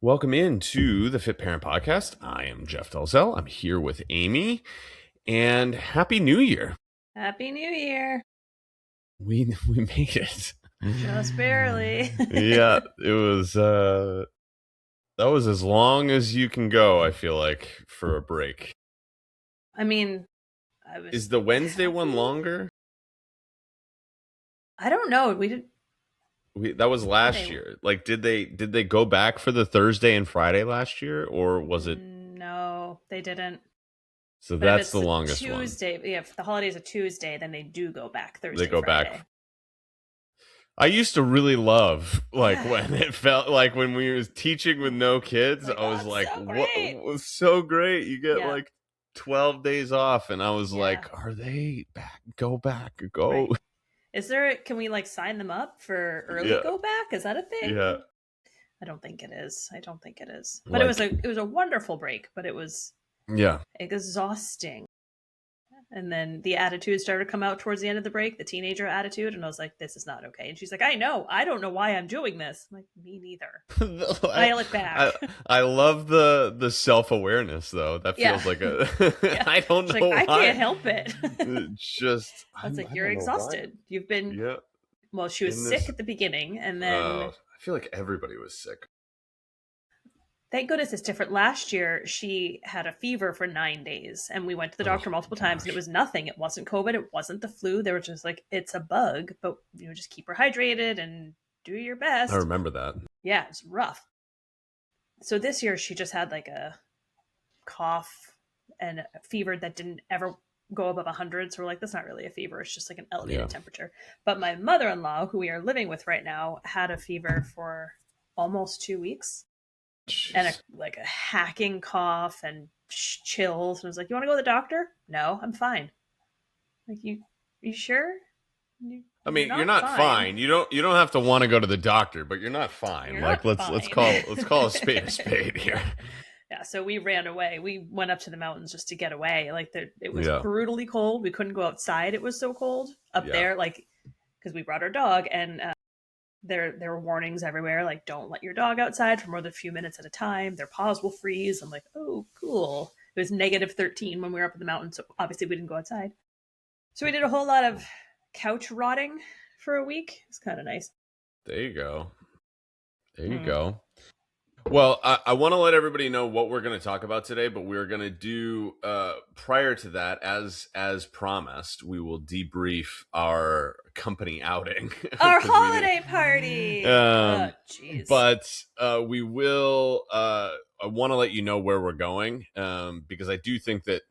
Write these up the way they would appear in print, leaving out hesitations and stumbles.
Welcome into the Fit Parent Podcast. I am Jeff Dalzell. I'm here with Amy, and Happy New Year. Happy New Year. We made it. Just barely. Yeah, it was that was as long as you can go, I feel like, for a break. I mean, Is the Wednesday one longer? I don't know. That was last year. Like, did they go back for the Thursday and Friday last year, or was it? No, they didn't. So but that's the longest Tuesday, one. Yeah, if the holiday's a Tuesday, then they do go back Thursday. They go Friday. back. I used to really love when it felt like when we was teaching with no kids. I was like, so what was so great? You get like 12 days off, and I was like, are they back? Go back, go. Right. Is there? Can we like sign them up for early go back? Is that a thing? Yeah. I don't think it is. But it was a wonderful break, but it was exhausting. And then the attitude started to come out towards the end of the break, the teenager attitude. And I was like, this is not okay. And she's like, I know. I don't know why I'm doing this. I'm like, me neither. Dial it back. I love the self-awareness, though. That feels like a... I don't know why. I can't help it. I was like, you're exhausted. You've been... Yeah. Well, she was sick at the beginning. And then... I feel like everybody was sick. Thank goodness it's different. Last year, she had a fever for 9 days, and we went to the doctor multiple times, and it was nothing. It wasn't COVID. It wasn't the flu. They were just like, it's a bug, but just keep her hydrated and do your best. I remember that. Yeah, it's rough. So this year, she just had like a cough and a fever that didn't ever go above 100. So we're like, that's not really a fever. It's just like an elevated temperature. But my mother-in-law, who we are living with right now, had a fever for almost 2 weeks. Jeez. And a hacking cough and chills. And I was like, you want to go to the doctor? No, I'm fine. Like, you sure? You're not fine. You don't have to want to go to the doctor, but you're not fine. Let's call a spade a spade here. Yeah, so we ran away. We went up to the mountains just to get away. Like, it was brutally cold. We couldn't go outside. It was so cold up there, like, because we brought our dog, and there were warnings everywhere, like, don't let your dog outside for more than a few minutes at a time. Their paws will freeze. I'm like, oh, cool. It was -13 when we were up in the mountains, so obviously we didn't go outside. So we did a whole lot of couch rotting for a week. It's kind of nice. There you go. You go. Well, I want to let everybody know what we're going to talk about today, but we're going to do, prior to that, as promised, we will debrief our company outing. Our holiday party! Jeez. But we will, I want to let you know where we're going, because I do think that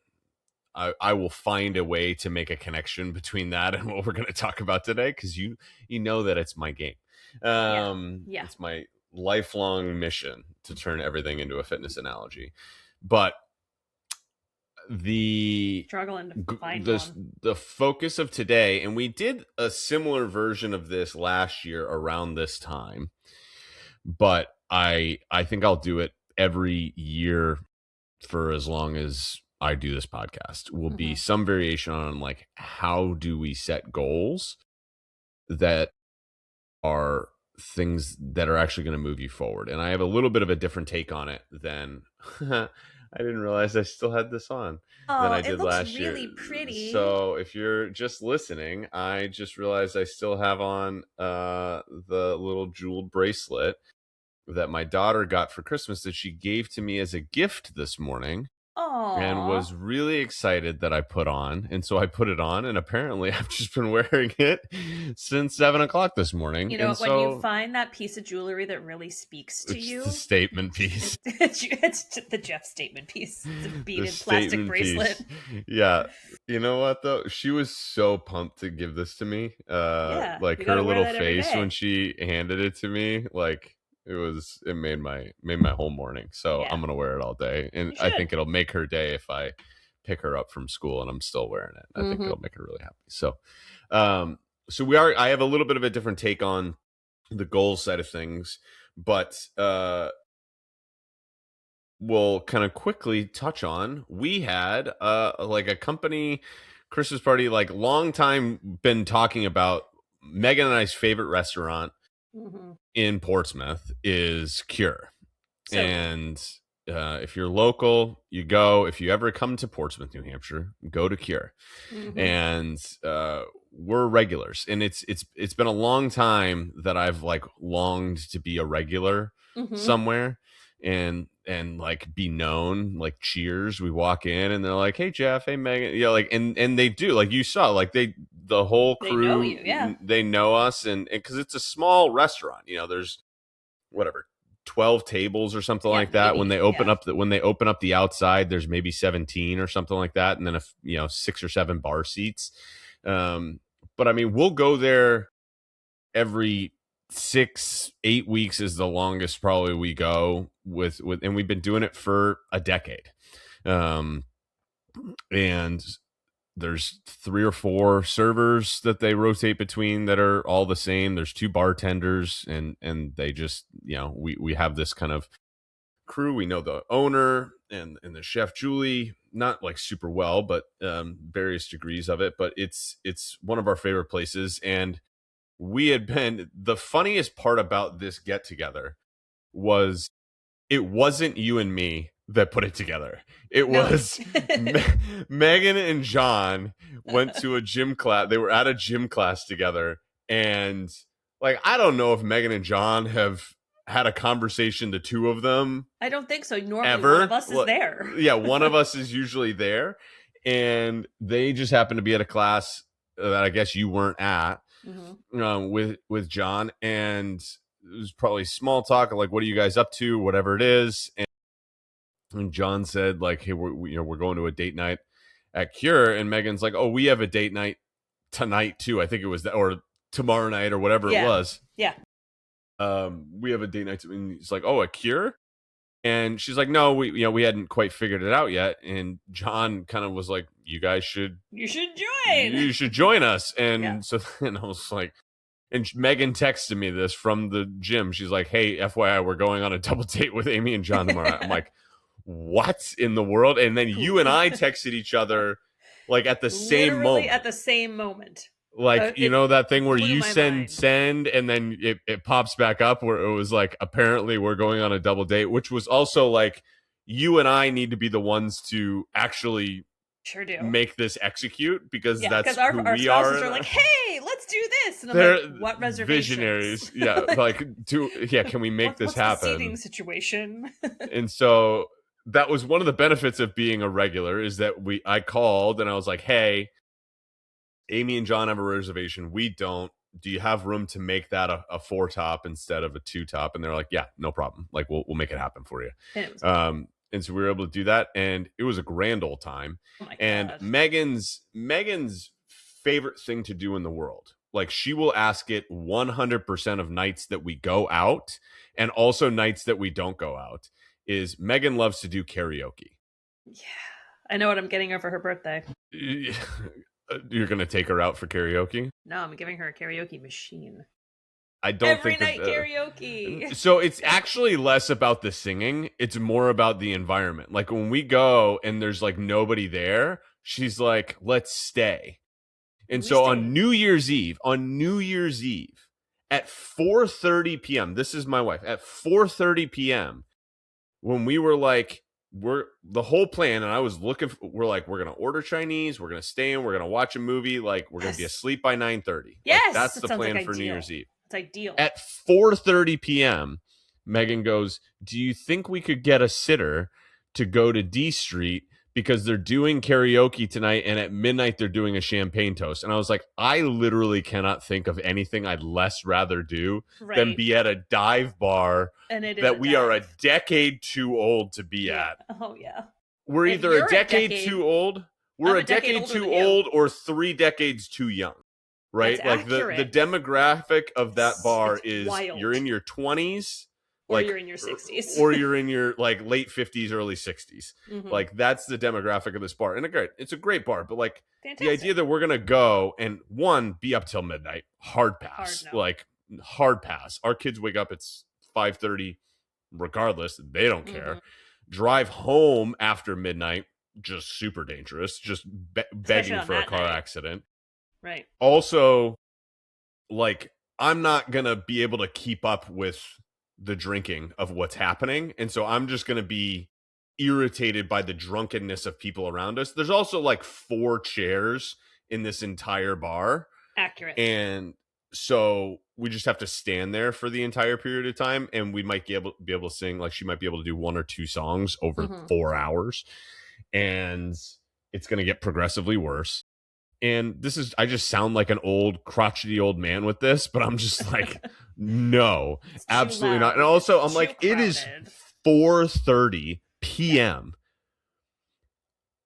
I will find a way to make a connection between that and what we're going to talk about today, because you know that it's my game. It's my lifelong mission to turn everything into a fitness analogy. But the focus of today, and we did a similar version of this last year around this time, but I think I'll do it every year for as long as I do this podcast, will be some variation on, like, how do we set goals that are things that are actually going to move you forward. And I have a little bit of a different take on it than I didn't realize I still had this on than I did last year. Really pretty. So if you're just listening, I just realized I still have on the little jeweled bracelet that my daughter got for Christmas that she gave to me as a gift this morning. Aww. And was really excited that I put on. And so I put it on, and apparently I've just been wearing it since 7 o'clock this morning. When you find that piece of jewelry that really speaks to you. It's the statement piece. It's the Jeff statement piece. It's a beaded plastic bracelet. Piece. Yeah. You know what, though? She was so pumped to give this to me. Like, her little face when she handed it to me, like, it made my whole morning. So I'm gonna wear it all day, and I think it'll make her day if I pick her up from school and I'm still wearing it. I think it'll make her really happy. So I have a little bit of a different take on the goal side of things, but we'll kind of quickly touch on, we had like a company Christmas party, like, long time been talking about. Megan and I's favorite restaurant in Portsmouth is Cure. So good. And if you're local, you go. If you ever come to Portsmouth, New Hampshire, go to Cure. Mm-hmm. And we're regulars. And it's been a long time that I've like longed to be a regular Mm-hmm. somewhere and like be known. Like Cheers, we walk in and they're like, "Hey Jeff, hey Megan," yeah, like and they do, like you saw, like the whole They know crew, you, yeah. they know us, and because it's a small restaurant, there's whatever 12 tables or something Yeah, like that. maybe. When they open up the outside, there's maybe 17 or something like that, and then 6 or 7 bar seats. But I mean, we'll go there every 6-8 weeks is the longest probably we go with, and we've been doing it for a decade. And there's 3 or 4 servers that they rotate between that are all the same. There's 2 bartenders, and they just, we have this kind of crew. We know the owner and the chef Julie, not like super well, but various degrees of it. But it's one of our favorite places. And we had been, the funniest part about this get together was it wasn't you and me that put it together. It No. was Megan and John went to a gym class. They were at a gym class together. And like, I don't know if Megan and John have had a conversation, the two of them. I don't think so. Normally Ever. one of us is there. Yeah, one of us is usually there. And they just happened to be at a class that I guess you weren't at. Mm-hmm. With John, and it was probably small talk, like, what are you guys up to, whatever it is. And John said, like, hey, we're going to a date night at Cure. And Megan's like, oh, we have a date night tonight too. I think it was that, or tomorrow night, or whatever it was. Yeah. We have a date night. And he's like, oh, a Cure? And she's like, no, we hadn't quite figured it out yet. And John kind of was like, you should join us. And so then I was like, and Megan texted me this from the gym. She's like, hey, FYI, we're going on a double date with Amy and John tomorrow. I'm like, what in the world? And then you and I texted each other like at the same moment. At the same moment. Like, that thing where you send and then it pops back up, where it was like, apparently we're going on a double date, which was also like, you and I need to be the ones to actually sure do make this execute, because that's our we spouses are like, hey, let's do this. And I'm like, what reservations? Visionaries. Yeah. Like, can we make this happen? The seating situation. And so that was one of the benefits of being a regular, is that I called and I was like, hey, Amy and John have a reservation. We don't. Do you have room to make that a 4-top instead of a 2-top? And they're like, yeah, no problem. Like, we'll make it happen for you. And so we were able to do that, and it was a grand old time. Oh my and God. Megan's favorite thing to do in the world, like, she will ask it 100% of nights that we go out, and also nights that we don't go out, is Megan loves to do karaoke. Yeah, I know what I'm getting her for her birthday. You're gonna take her out for karaoke? No, I'm giving her a karaoke machine. I don't Every think night karaoke. So it's actually less about the singing. It's more about the environment. Like, when we go and there's like nobody there, she's like, let's stay. And so on New Year's Eve at 4:30 p.m., this is my wife, at 4:30 p.m., when we were like, the whole plan, and I was looking, we're like, we're going to order Chinese, we're going to stay in, we're going to watch a movie, like, we're going to be asleep by 9:30. Yes. Like, that's the plan for New Year's Eve. It's ideal. At 4:30 p.m., Megan goes, do you think we could get a sitter to go to D Street, because they're doing karaoke tonight, and at midnight they're doing a champagne toast? And I was like, I literally cannot think of anything I'd less rather do than be at a dive bar that we are a decade too old to be at. Oh, yeah. We're either a decade too old, we're a decade too old, or 3 decades too young. Right? That's like the demographic of that bar is wild. You're in your 20s, or you're in your 60s, or you're in your like late 50s, early 60s. Like, that's the demographic of this bar. And it's a great bar, but like, fantastic. The idea that we're gonna go and be up till midnight, hard pass. Hard pass. Our kids wake up, it's 5:30 regardless, they don't care. Drive home after midnight, just super dangerous, just begging for a car accident. Right. Also, like, I'm not gonna be able to keep up with the drinking of what's happening. And so I'm just going to be irritated by the drunkenness of people around us. There's also like 4 chairs in this entire bar. Accurate. And so we just have to stand there for the entire period of time, and we might be able to sing, like she might be able to do 1 or 2 songs over 4 hours, and it's going to get progressively worse. And I just sound like an old crotchety old man with this, but I'm just like, no, absolutely not. And also I'm like, it is 4:30 p.m.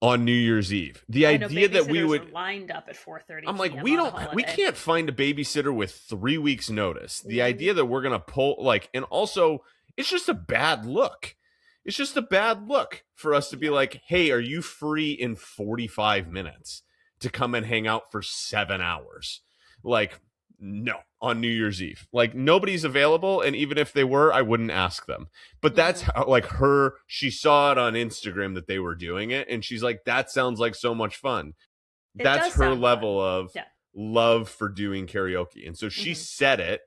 on New Year's Eve. The idea that we would lined up at 4:30. I'm like, we can't find a babysitter with 3 weeks notice. The idea that we're going to pull, like, and also it's just a bad look. It's just a bad look for us to be like, hey, are you free in 45 minutes to come and hang out for 7 hours? Like, no, on New Year's Eve. Like, nobody's available, and even if they were, I wouldn't ask them. But that's how, like, she saw it on Instagram that they were doing it, and she's like, that sounds like so much fun. That's her level of love for doing karaoke. And so she said it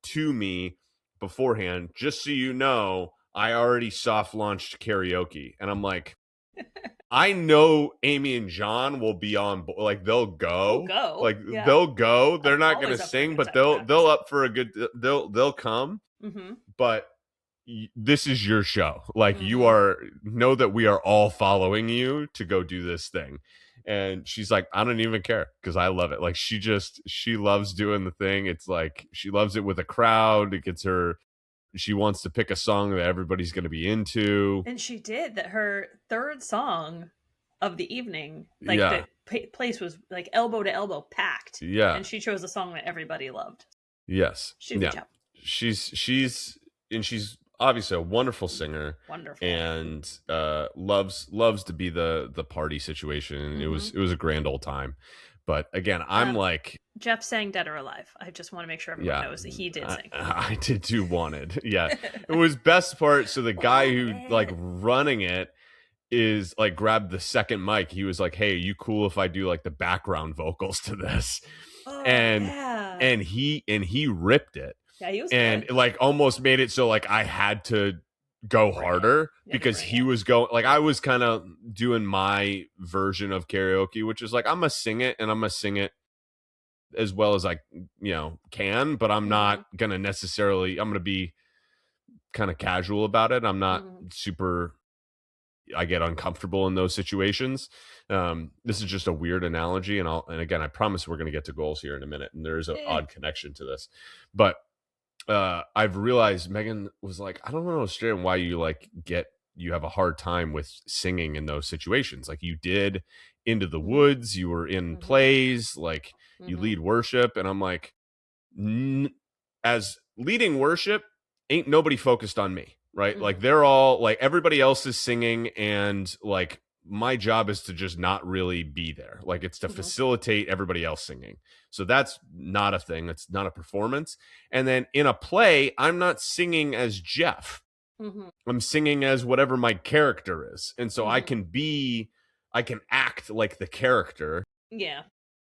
to me beforehand, just so you know, I already soft launched karaoke. And I'm like, I know Amy and John will be on, like, they'll go. They'll go. They're not going to sing, but they'll up for a good, they'll come. But this is your show. Like, know that we are all following you to go do this thing. And she's like, I don't even care, because I love it. Like, she loves doing the thing. It's like, she loves it with a crowd. It gets her, she wants to pick a song that everybody's going to be into. And she did that. Her 3rd song of the evening, like, the place was like elbow to elbow packed. Yeah. And she chose a song that everybody loved. Yes. She's obviously a wonderful singer. Wonderful. And loves to be the party situation. And it was a grand old time. But again, I'm like, Jeff sang Dead or Alive. I just want to make sure everyone knows that he did sing. I did do Wanted. Yeah. It was best part. So the guy who like running it is like grabbed the second mic. He was like, hey, are you cool if I do like the background vocals to this? And he ripped it. Yeah, he was and good. Like almost made it so like I had to go harder because he was going, like, I was kind of doing my version of karaoke, which is like, I'm gonna sing it and I'm gonna sing it as well as I can, but I'm not gonna necessarily, I'm gonna be kind of casual about it. I'm not super, I get uncomfortable in those situations. This is just a weird analogy, and again, I promise we're gonna get to goals here in a minute, and there's an odd connection to this, but I've realized Megan was like, I don't understand why you have a hard time with singing in those situations. Like, you did Into the Woods, you were in plays, like you lead worship. And I'm like, as leading worship, ain't nobody focused on me, right? Like, they're all like, everybody else is singing, and like, my job is to just not really be there. Like, it's to facilitate everybody else singing. So that's not a thing. That's not a performance. And then in a play, I'm not singing as Jeff. I'm singing as whatever my character is. And so I can act like the character. Yeah.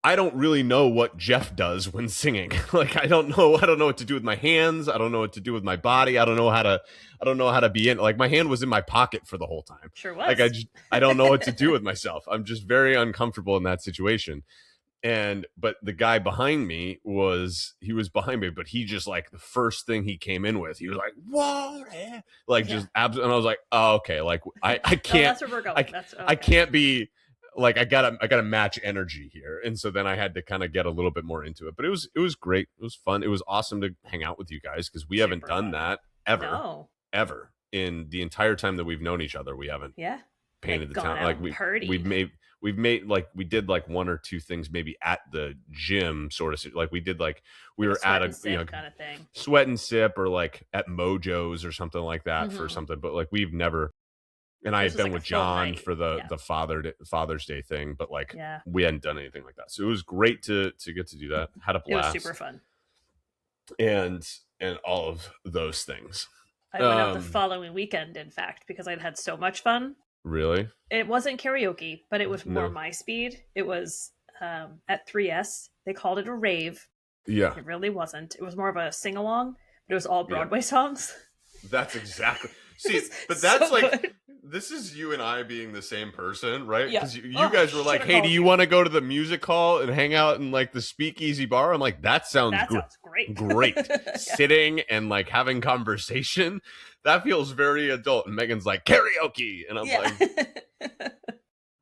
I don't really know what Jeff does when singing. Like, I don't know what to do with my hands. I don't know what to do with my body. I don't know how to be in, like, my hand was in my pocket for the whole time. Sure was. Like, I don't know what to do with myself. I'm just very uncomfortable in that situation. But the guy behind me was behind me, but he just, like, the first thing he came in with, he was like, whoa, like, just absolutely. And I was like, oh, okay. Like, I can't, that's where we're going. I can't be, like, I gotta match energy here. And so then I had to kind of get a little bit more into it, but it was great. It was fun. It was awesome to hang out with you guys, because we haven't done that ever in the entire time that we've known each other. We haven't painted the town. Like, we've made like, we did like 1 or 2 things maybe at the gym, sort of, like we did, like, we were at a kind of thing, sweat and sip, or like at Mojo's or something like that for something. But like, we've never. And I had been with John for the Father's Day thing, but like, we hadn't done anything like that. So it was great to get to do that. Had a blast. It was super fun. And all of those things. I went out the following weekend, in fact, because I'd had so much fun. Really? It wasn't karaoke, but it was more my speed. It was at 3S. They called it a rave. Yeah. It really wasn't. It was more of a sing-along, but it was all Broadway songs. That's exactly. See, but so that's like, good. this is you and I being the same person, right? Yeah. Because you guys were like, should've hey, do called you want to go to the music hall and hang out in like the speakeasy bar? I'm like, that sounds That sounds great. great. Yeah. Sitting and like having conversation. That feels very adult. And Megan's like, karaoke. And I'm like,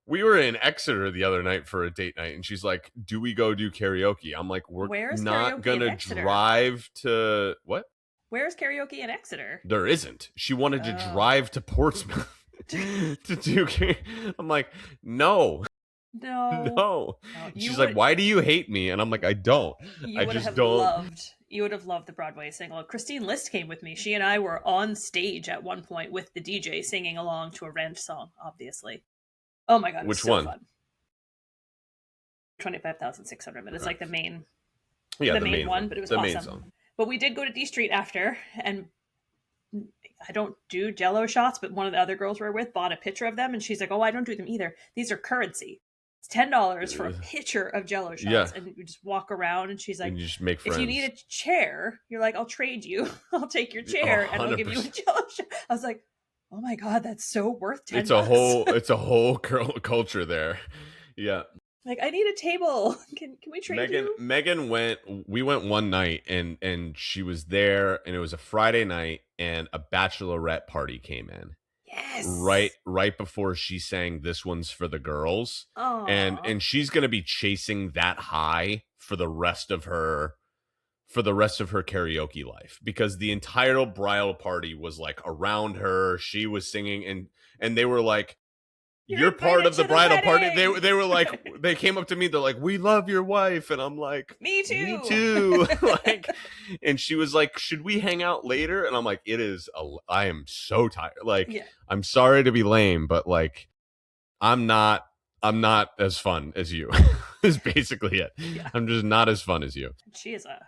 we were in Exeter the other night for a date night, and she's like, do we go do karaoke? I'm like, we're Where's not karaoke gonna in Exeter? drive to what? Where's karaoke in Exeter? There isn't. She wanted to drive to Portsmouth to do karaoke. I'm like, no. No. She's like, why do you hate me? And I'm like, I don't. I just don't. You would have loved the Broadway single. Christine List came with me. She and I were on stage at one point with the DJ singing along to a Ranch song, obviously. Oh my God. Which one? Fun. 25,600 minutes. Like the main, the main one, but it was the awesome. main song. But we did go to D Street after, and I don't do Jell-O shots, but one of the other girls we were with bought a picture of them, and she's like, oh, I don't do them either. These are currency. It's $10 for a picture of Jell-O shots, and you just walk around, and she's like, and you just make friends. If you need a chair, you're like, I'll trade you. I'll take your chair, and I'll give you a Jell-O shot. I was like, oh my God, that's so worth $10. It's a whole culture there. Yeah. Like, I need a table. Can we trade you? Megan we went one night, and she was there, and it was a Friday night, and a bachelorette party came in. Yes. Right before she sang This One's for the Girls. Aww. And she's going to be chasing that high for the rest of her karaoke life, because the entire bridal party was like around her. She was singing, and they were like, you're part of the bridal party. They were like, they came up to me, they're like, we love your wife, and I'm like, me too. Like, and she was like, should we hang out later? And I'm like, I am so tired. Like, I'm sorry to be lame, but like, I'm not as fun as you. Is basically it. Yeah. I'm just not as fun as you. She's a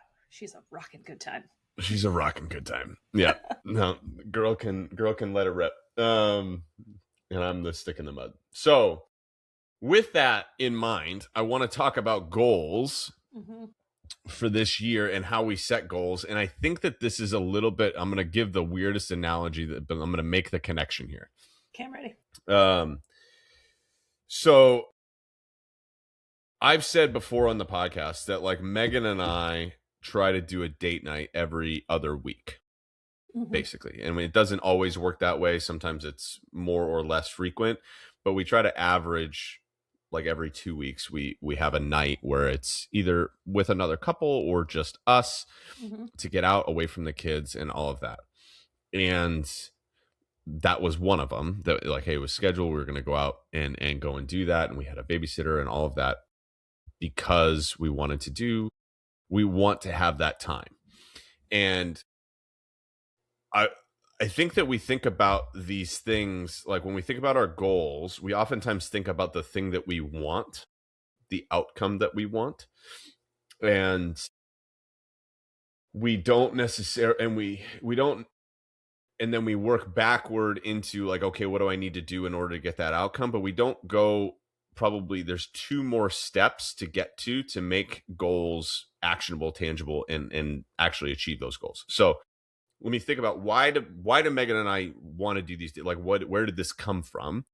rocking good time. She's a rocking good time. Yeah. No, girl can let it rip. And I'm the stick in the mud. So with that in mind, I want to talk about goals for this year and how we set goals. And I think that this is a little bit, I'm going to give the weirdest analogy, but I'm going to make the connection here. Okay, I'm ready. So I've said before on the podcast that like Megan and I try to do a date night every other week. Basically. And it doesn't always work that way. Sometimes it's more or less frequent, but we try to average like every 2 weeks we have a night where it's either with another couple or just us to get out away from the kids and all of that. And that was one of them that like, hey, it was scheduled. We were going to go out and go and do that. And we had a babysitter and all of that because we want to have that time. And I think that we think about these things, like when we think about our goals, we oftentimes think about the thing that we want, the outcome that we want. And we don't necessarily, and we don't, and then we work backward into like, okay, what do I need to do in order to get that outcome? But we don't go, probably there's 2 more steps to get to make goals actionable, tangible, and actually achieve those goals. So let me think about why do Megan and I want to do these? Like, where did this come from?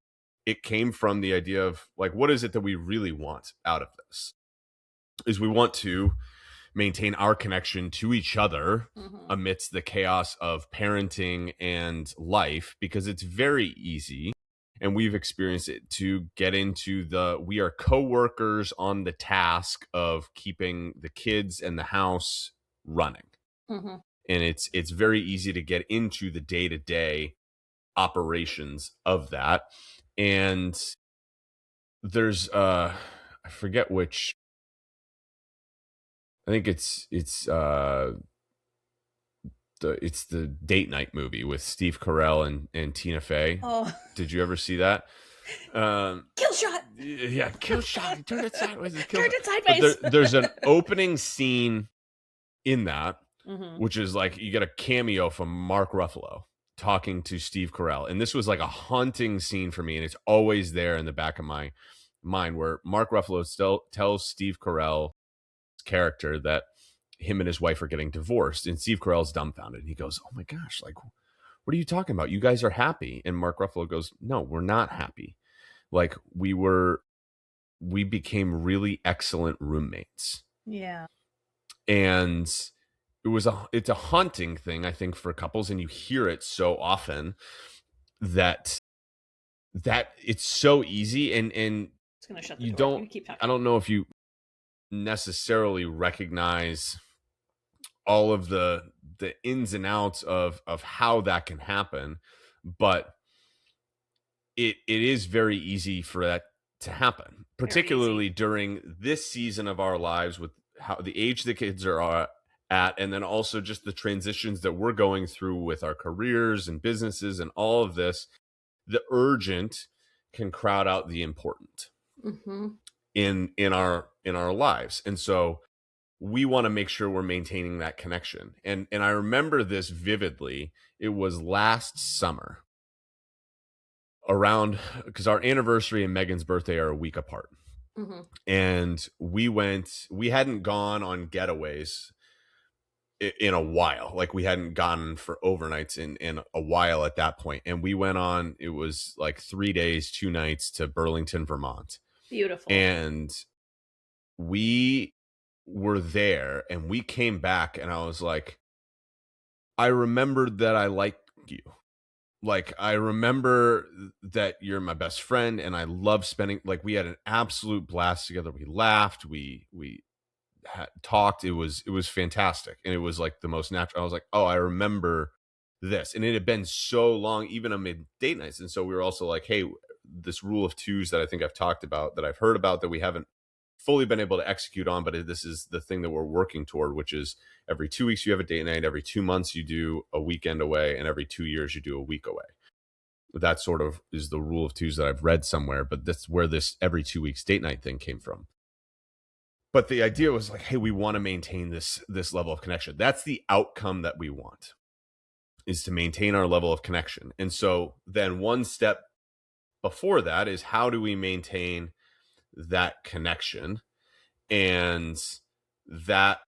It came from the idea of like, what is it that we really want out of this? Is we want to maintain our connection to each other amidst the chaos of parenting and life, because it's very easy, and we've experienced it, to get into we are co-workers on the task of keeping the kids and the house running. And it's very easy to get into the day-to-day operations of that. And there's I forget which, I think it's the Date Night movie with Steve Carell and Tina Fey. Oh. Did you ever see that? Kill shot. Yeah, kill shot. Turn it sideways. Turn it sideways. There's an opening scene in that, which is like you get a cameo from Mark Ruffalo talking to Steve Carell. And this was like a haunting scene for me. And it's always there in the back of my mind, where Mark Ruffalo still tells Steve Carell's character that him and his wife are getting divorced. And Steve Carell's dumbfounded. And he goes, oh my gosh, like, what are you talking about? You guys are happy. And Mark Ruffalo goes, no, we're not happy. Like we became really excellent roommates. Yeah. And it's a haunting thing, I think, for couples. And you hear it so often that it's so easy. And It's going to shut the door. You keep talking. I don't know if you necessarily recognize all of the ins and outs of how that can happen, but it is very easy for that to happen, particularly during this season of our lives with how the age the kids are at, and then also just the transitions that we're going through with our careers and businesses and all of this. The urgent can crowd out the important in our lives. And so we want to make sure we're maintaining that connection. And I remember this vividly. It was last summer, around, because our anniversary and Megan's birthday are a week apart. And we hadn't gone on getaways in a while. Like, we hadn't gone for overnights in a while at that point. And we went on, it was like 3 days, 2 nights to Burlington, Vermont. Beautiful. And we were there and we came back and I was like, I remembered that I liked you. Like, I remember that you're my best friend and I love spending, like, we had an absolute blast together. We laughed, we talked. It was fantastic. And it was like the most natural. I was like, oh, I remember this. And it had been so long, even amid date nights. And so we were also like, hey, this rule of twos that I think I've talked about, that I've heard about, that we haven't fully been able to execute on, but this is the thing that we're working toward, which is every 2 weeks you have a date night, every 2 months you do a weekend away, and every 2 years you do a week away. That sort of is the rule of twos that I've read somewhere, but that's where this every 2 weeks date night thing came from. But the idea was like, hey, we want to maintain this level of connection. That's the outcome that we want, is to maintain our level of connection. And so then one step before that is, how do we maintain that connection? And that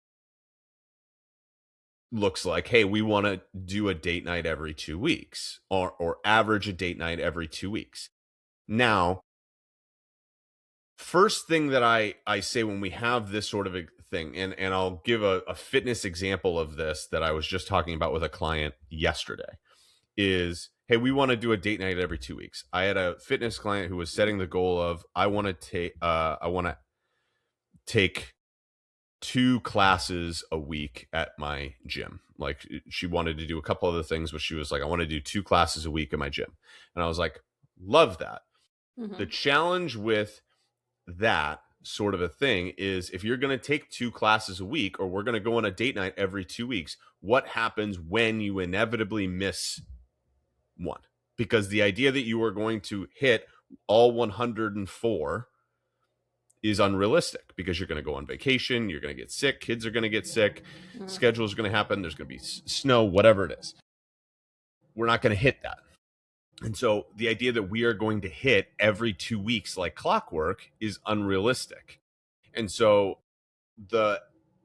looks like, hey, we want to do a date night every 2 weeks, or average a date night every 2 weeks. Now, first thing that I say when we have this sort of a thing, and I'll give a fitness example of this that I was just talking about with a client yesterday, is, hey, we want to do a date night every 2 weeks. I had a fitness client who was setting the goal of, I want to take 2 classes a week at my gym. Like, she wanted to do a couple other things, but she was like, I want to do 2 classes a week at my gym. And I was like, love that. The challenge with that sort of a thing is, if you're going to take 2 classes a week, or we're going to go on a date night every 2 weeks, what happens when you inevitably miss one? Because the idea that you are going to hit all 104 is unrealistic, because you're going to go on vacation, you're going to get sick, kids are going to get sick, schedules are going to happen, there's going to be snow, whatever it is. We're not going to hit that. And so the idea that we are going to hit every 2 weeks like clockwork is unrealistic. And so the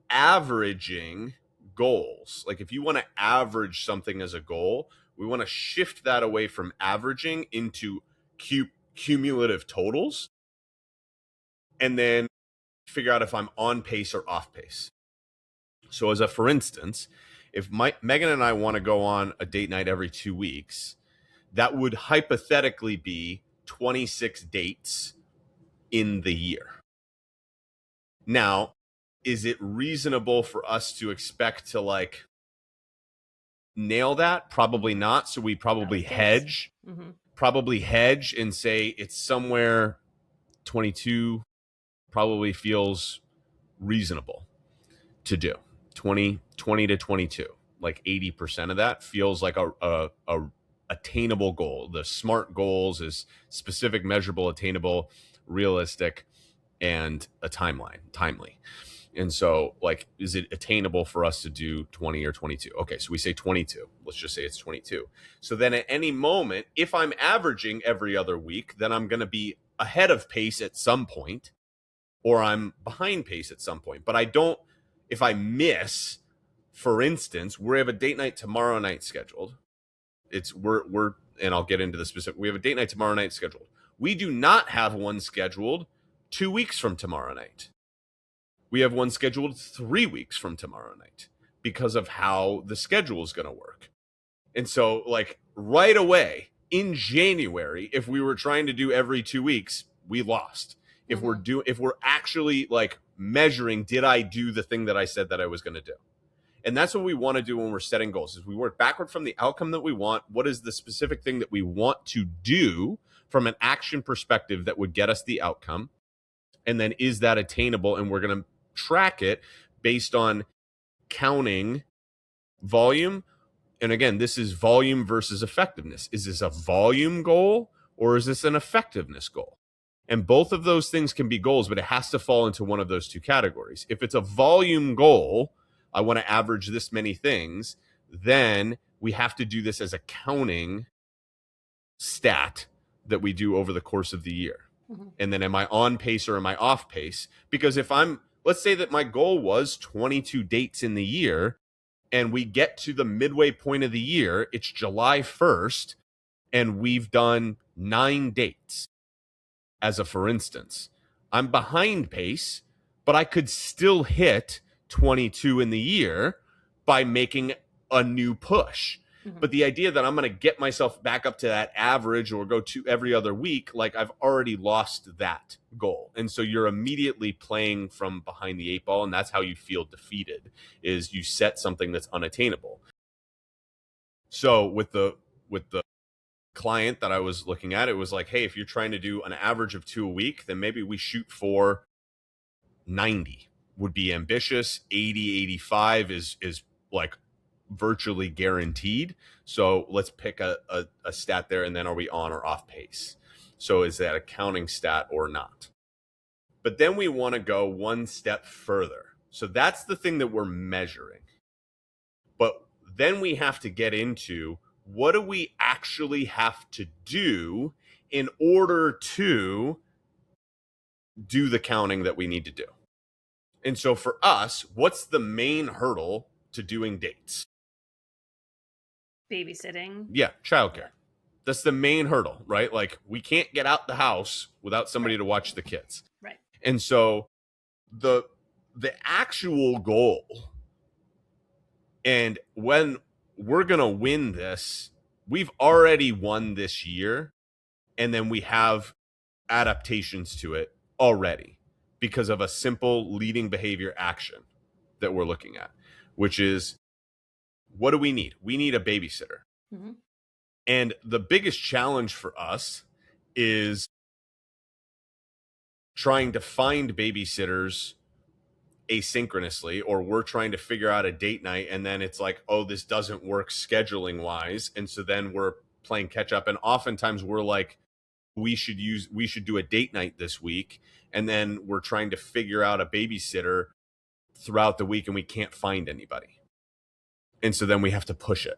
averaging goals, like, if you want to average something as a goal, we want to shift that away from averaging into cumulative totals, and then figure out if I'm on pace or off pace. So as a for instance, if Megan and I want to go on a date night every 2 weeks, that would hypothetically be 26 dates in the year. Now, is it reasonable for us to expect to, like, nail that? Probably not. So we probably hedge and say it's somewhere 22 probably feels reasonable to do. 20 to 22, like 80% of that feels like a attainable goal. The SMART goals is specific, measurable, attainable, realistic, and a timely. And so, like, is it attainable for us to do 20 or 22? Okay, so we say 22. Let's just say it's 22. So then at any moment, if I'm averaging every other week, then I'm going to be ahead of pace at some point, or I'm behind pace at some point. But I don't, if I miss, for instance, we have a date night tomorrow night scheduled. we're and I'll get into the specific. We have a date night tomorrow night scheduled. We do not have one scheduled 2 weeks from tomorrow night. We have one scheduled 3 weeks from tomorrow night because of how the schedule is going to work. And so, like, right away in January, if we were trying to do every 2 weeks, we lost. If we're actually like measuring, did I do the thing that I said that I was going to do? And that's what we want to do when we're setting goals, is we work backward from the outcome that we want. What is the specific thing that we want to do from an action perspective that would get us the outcome? And then is that attainable? And we're going to track it based on counting volume. And again, this is volume versus effectiveness. Is this a volume goal or is this an effectiveness goal? And both of those things can be goals, but it has to fall into one of those two categories. If it's a volume goal, I want to average this many things, then we have to do this as a counting stat that we do over the course of the year. And then am I on pace or am I off pace? Because if let's say that my goal was 22 dates in the year, and we get to the midway point of the year, it's July 1st, and we've done 9 dates, as a for instance. I'm behind pace, but I could still hit 22 in the year by making a new push. But the idea that I'm going to get myself back up to that average or go to every other week, like, I've already lost that goal. And so you're immediately playing from behind the 8 ball, and that's how you feel defeated, is you set something that's unattainable. So with the client that I was looking at, it was like, hey, if you're trying to do an average of 2 a week, then maybe we shoot for 90 would be ambitious. 80, 85 is like virtually guaranteed. So let's pick a stat there, and then are we on or off pace? So is that a counting stat or not? But then we want to go one step further. So that's the thing that we're measuring. But then we have to get into, what do we actually have to do in order to do the counting that we need to do? And so for us, what's the main hurdle to doing dates? Babysitting. Yeah, childcare. That's the main hurdle, right? Like, we can't get out the house without somebody to watch the kids. Right. And so the actual goal, and when we're going to win this, we've already won this year, and then we have adaptations to it already because of a simple leading behavior action that we're looking at, which is, what do we need? We need a babysitter. And the biggest challenge for us is trying to find babysitters asynchronously, or we're trying to figure out a date night, and then it's like, oh, this doesn't work scheduling wise. And so then we're playing catch up. And oftentimes we're like, we should do a date night this week. And then we're trying to figure out a babysitter throughout the week, and we can't find anybody. And so then we have to push it.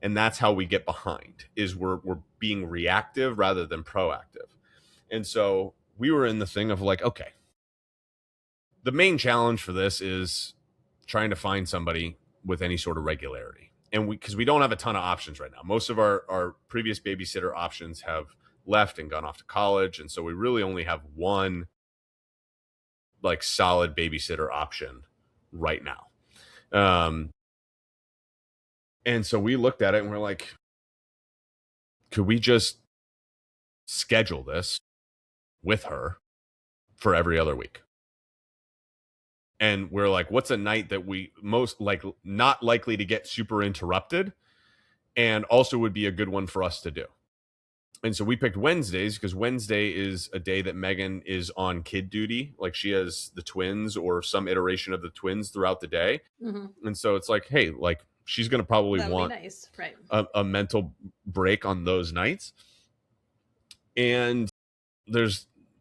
And that's how we get behind, is we're being reactive rather than proactive. And so we were in the thing of like, okay, the main challenge for this is trying to find somebody with any sort of regularity. And because we don't have a ton of options right now. Most of our previous babysitter options have left and gone off to college. And so we really only have one like solid babysitter option right now. And so we looked at it and we're like, could we just schedule this with her for every other week? And we're like, what's a night that we most not likely to get super interrupted, and also would be a good one for us to do? And so we picked Wednesdays because Wednesday is a day that Megan is on kid duty. Like, she has the twins or some iteration of the twins throughout the day. And so it's like, hey, like, she's going to probably want nice. Right. a mental break on those nights. And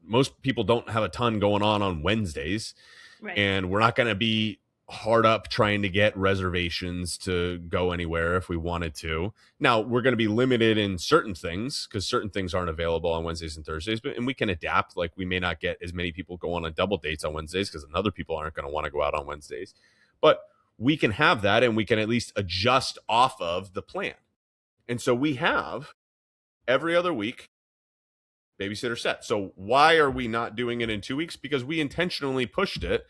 most people don't have a ton going on Wednesdays. Right. And we're not going to be hard up trying to get reservations to go anywhere if we wanted to. Now, we're going to be limited in certain things because certain things aren't available on Wednesdays and Thursdays, and we can adapt. Like, we may not get as many people go on double dates on Wednesdays because other people aren't going to want to go out on Wednesdays. But we can have that, and we can at least adjust off of the plan. And so we have every other week babysitter set. So why are we not doing it in 2 weeks? Because we intentionally pushed it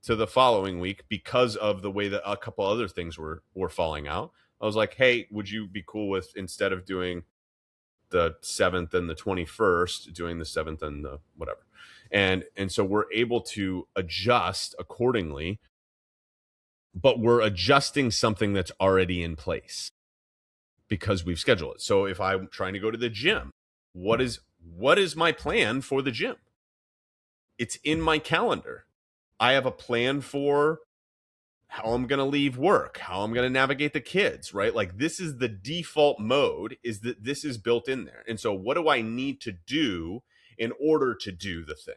to the following week because of the way that a couple other things were falling out. I was like, hey, would you be cool with, instead of doing the 7th and the 21st, doing the 7th and the whatever? And so we're able to adjust accordingly, but we're adjusting something that's already in place because we've scheduled it. So if I'm trying to go to the gym, what is my plan for the gym? It's in my calendar. I have a plan for how I'm going to leave work, how I'm going to navigate the kids, right? Like, this is the default mode, is that this is built in there. And so what do I need to do in order to do the thing?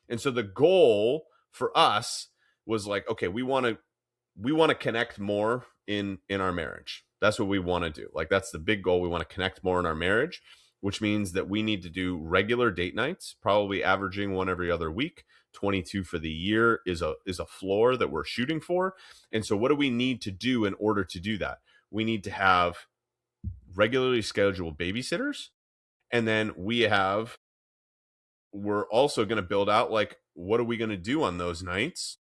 And so the goal for us was like, okay, we want to connect more in our marriage. That's what we want to do. Like, that's the big goal. We want to connect more in our marriage, which means that we need to do regular date nights, probably averaging one every other week. 22 for the year is a floor that we're shooting for. And so what do we need to do in order to do that? We need to have regularly scheduled babysitters. And then we're also going to build out, like, what are we going to do on those nights?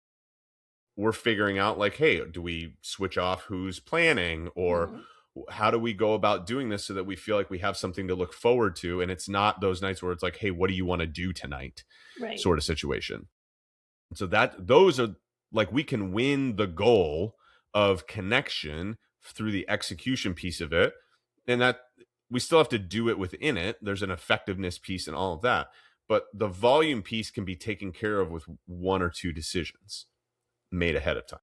We're figuring out, like, hey, do we switch off who's planning, or how do we go about doing this so that we feel like we have something to look forward to, and it's not those nights where it's like, hey, what do you want to do tonight? Right. Sort of situation. So those are, like, we can win the goal of connection through the execution piece of it, and that we still have to do it within it. There's an effectiveness piece and all of that, but the volume piece can be taken care of with 1 or 2 decisions made ahead of time.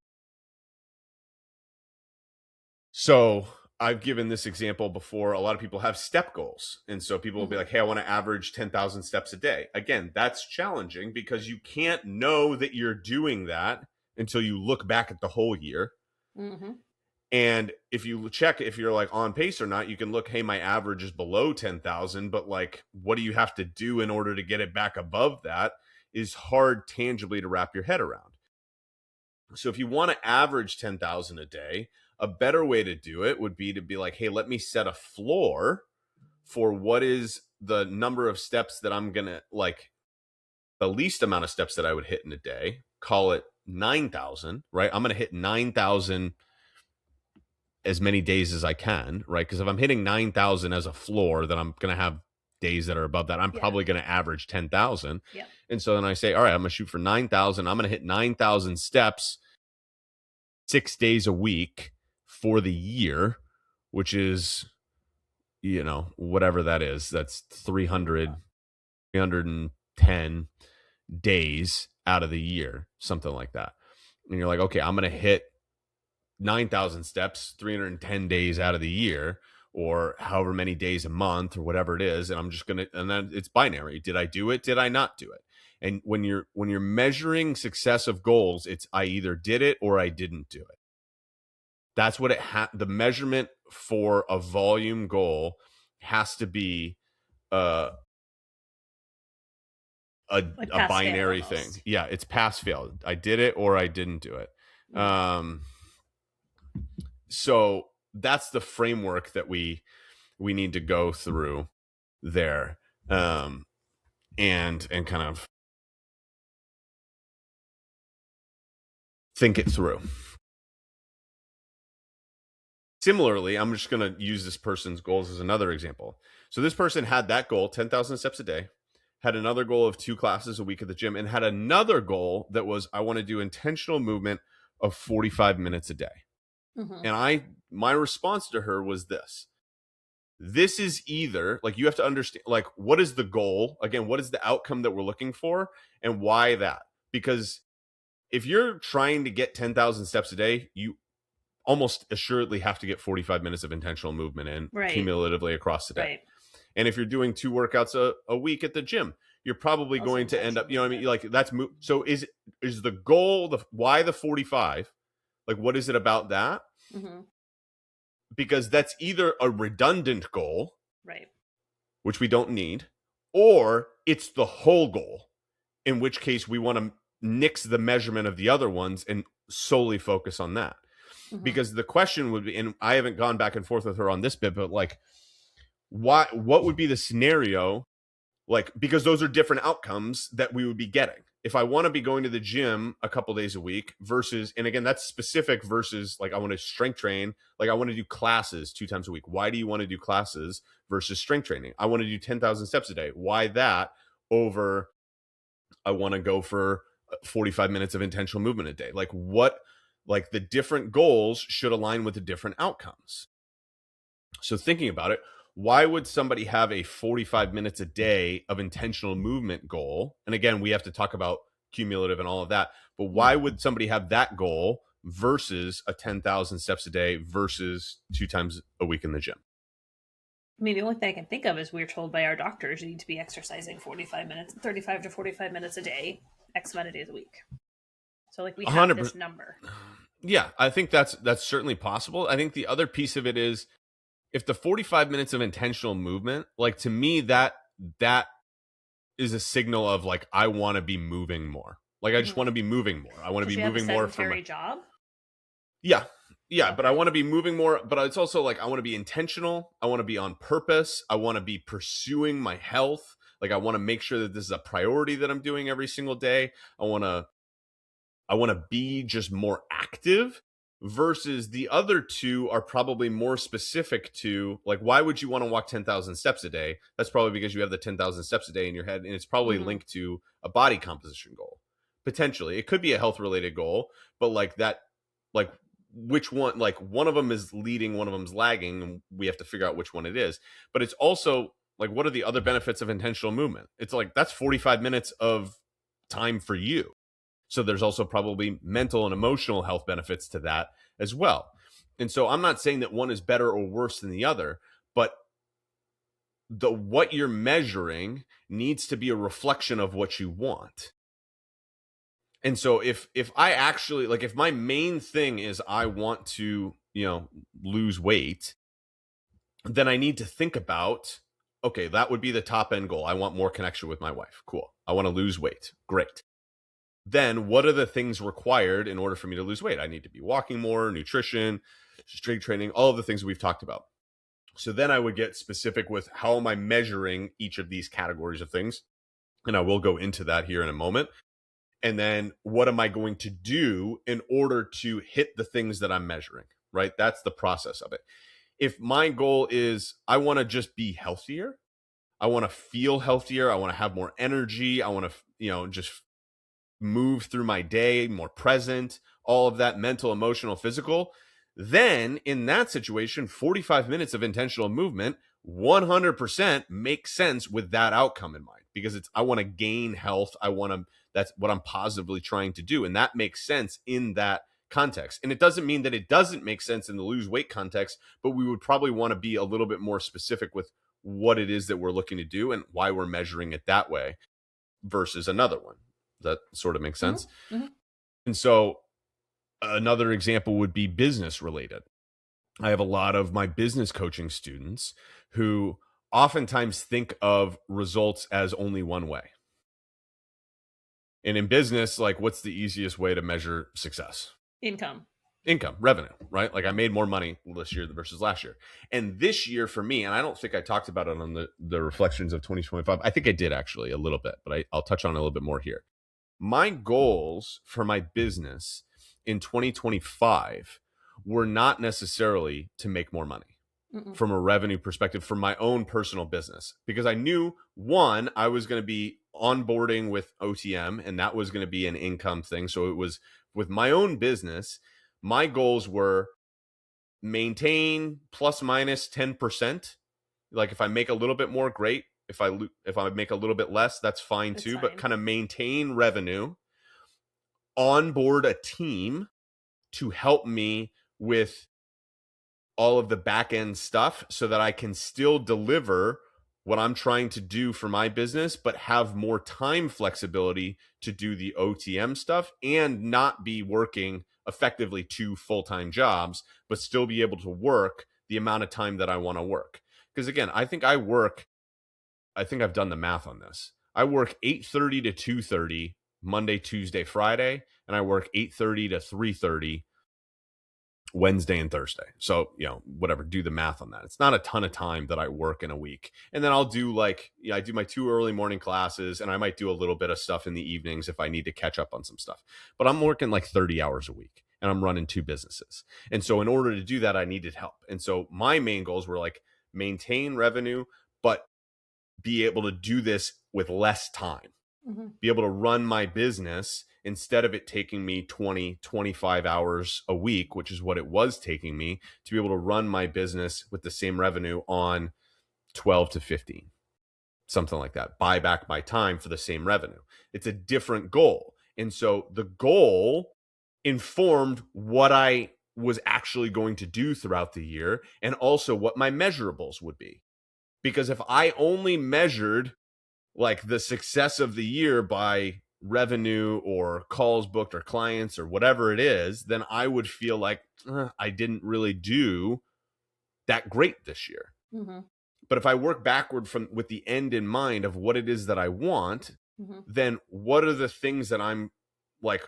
So I've given this example before. A lot of people have step goals. And so people will be like, hey, I want to average 10,000 steps a day. Again, that's challenging because you can't know that you're doing that until you look back at the whole year. And if you check if you're like on pace or not, you can look, hey, my average is below 10,000, but like, what do you have to do in order to get it back above that is hard tangibly to wrap your head around. So if you want to average 10,000 a day, a better way to do it would be to be like, hey, let me set a floor for what is the number of steps that I'm going to, like, the least amount of steps that I would hit in a day, call it 9,000, right? I'm going to hit 9,000 as many days as I can, right? Because if I'm hitting 9,000 as a floor, then I'm going to have days that are above that. I'm probably going to average 10,000. Yeah. And so then I say, all right, I'm going to shoot for 9,000. I'm going to hit 9,000 steps 6 days a week for the year, which is, you know, whatever that is. That's 310 days out of the year, something like that. And you're like, okay, I'm going to hit 9,000 steps 310 days out of the year, or however many days a month, or whatever it is. And I'm just going to, and then it's binary. Did I do it? Did I not do it? And when you're measuring success of goals, it's I either did it or I didn't do it. That's what the measurement for a volume goal has to be a binary thing. Yeah, it's pass fail. I did it or I didn't do it. So that's the framework that we need to go through there, and kind of think it through. Similarly, I'm just going to use this person's goals as another example. So this person had that goal, 10,000 steps a day, had another goal of 2 classes a week at the gym, and had another goal that was, I want to do intentional movement of 45 minutes a day. And my response to her was this. This is either, like, you have to understand, like, what is the goal? Again, what is the outcome that we're looking for, and why that? Because if you're trying to get 10,000 steps a day, you almost assuredly have to get 45 minutes of intentional movement in cumulatively across the day. Right. And if you're doing 2 workouts a week at the gym, you're probably also going to end up, you know what I mean? Like, that's so is the goal, why the 45? Like, what is it about that? Because that's either a redundant goal, right, which we don't need, or it's the whole goal, in which case we want to nix the measurement of the other ones and solely focus on that. Because the question would be, and I haven't gone back and forth with her on this bit, but like, what would be the scenario? Like, because those are different outcomes that we would be getting. If I want to be going to the gym a couple days a week versus, and again, that's specific versus like I want to strength train, like I want to do classes 2 times a week. Why do you want to do classes versus strength training? I want to do 10,000 steps a day. Why that over I want to go for 45 minutes of intentional movement a day? Like like the different goals should align with the different outcomes. So thinking about it, why would somebody have a 45 minutes a day of intentional movement goal? And again, we have to talk about cumulative and all of that, but why would somebody have that goal versus a 10,000 steps a day versus 2 times a week in the gym? I mean, the only thing I can think of is we're told by our doctors you need to be exercising 45 minutes, 35 to 45 minutes a day, X amount of days a week. So like we have this number. Yeah, I think that's certainly possible. I think the other piece of it is, if the 45 minutes of intentional movement, like to me, that is a signal of like, I want to be moving more. Like, I just want to be moving more. I want to be moving more from my job. Yeah. Yeah. But I want to be moving more, but it's also like, I want to be intentional. I want to be on purpose. I want to be pursuing my health. Like, I want to make sure that this is a priority that I'm doing every single day. I want to be just more active. Versus the other two are probably more specific to, like, why would you want to walk 10,000 steps a day? That's probably because you have the 10,000 steps a day in your head, and it's probably linked to a body composition goal. Potentially, it could be a health related goal, but like that, like which one, like one of them is leading, one of them's lagging, and we have to figure out which one it is. But it's also like, what are the other benefits of intentional movement? It's like, that's 45 minutes of time for you. So there's also probably mental and emotional health benefits to that as well. And so I'm not saying that one is better or worse than the other, but what you're measuring needs to be a reflection of what you want. And so if I actually, like, if my main thing is I want to, lose weight, then I need to think about, okay, that would be the top end goal. I want more connection with my wife. Cool. I want to lose weight. Great. Then what are the things required in order for me to lose weight? I need to be walking more, nutrition, strength training, all of the things we've talked about. So then I would get specific with how am I measuring each of these categories of things? And I will go into that here in a moment. And then what am I going to do in order to hit the things that I'm measuring, right? That's the process of it. If my goal is I want to just be healthier, I want to feel healthier, I want to have more energy, I want to, just move through my day more present, all of that mental, emotional, physical, then in that situation, 45 minutes of intentional movement 100% makes sense with that outcome in mind, because I want to gain health. That's what I'm positively trying to do. And that makes sense in that context. And it doesn't mean that it doesn't make sense in the lose weight context, but we would probably want to be a little bit more specific with what it is that we're looking to do and why we're measuring it that way versus another one. That sort of makes sense. Mm-hmm. And so another example would be business related. I have a lot of my business coaching students who oftentimes think of results as only one way. And in business, like, what's the easiest way to measure success? Income, revenue, right? Like, I made more money this year versus last year. And this year for me, and I don't think I talked about it on the reflections of 2025. I think I did actually a little bit, but I'll touch on it a little bit more here. My goals for my business in 2025 were not necessarily to make more money from a revenue perspective for my own personal business, because I knew, one, I was going to be onboarding with OTM and that was going to be an income thing. So it was with my own business, my goals were maintain plus minus 10%. Like, if I make a little bit more, great. If I make a little bit less, that's fine too. Fine. But kind of maintain revenue, onboard a team to help me with all of the back end stuff so that I can still deliver what I'm trying to do for my business, but have more time flexibility to do the OTM stuff and not be working effectively 2 full-time jobs, but still be able to work the amount of time that I want to work. Because again, I think I've done the math on this. I work 8:30 to 2:30 Monday, Tuesday, Friday, and I work 8:30 to 3:30 Wednesday and Thursday. So, whatever, do the math on that. It's not a ton of time that I work in a week. And then I'll do I do my 2 early morning classes, and I might do a little bit of stuff in the evenings if I need to catch up on some stuff. But I'm working like 30 hours a week, and I'm running 2 businesses. And so in order to do that, I needed help. And so my main goals were like maintain revenue, but be able to do this with less time. Be able to run my business instead of it taking me 20, 25 hours a week, which is what it was taking me, to be able to run my business with the same revenue on 12 to 15, something like that. Buy back my time for the same revenue. It's a different goal. And so the goal informed what I was actually going to do throughout the year, and also what my measurables would be. Because if I only measured like the success of the year by revenue or calls booked or clients or whatever it is, then I would feel like I didn't really do that great this year. But if I work backward from with the end in mind of what it is that I want, then what are the things that I'm like,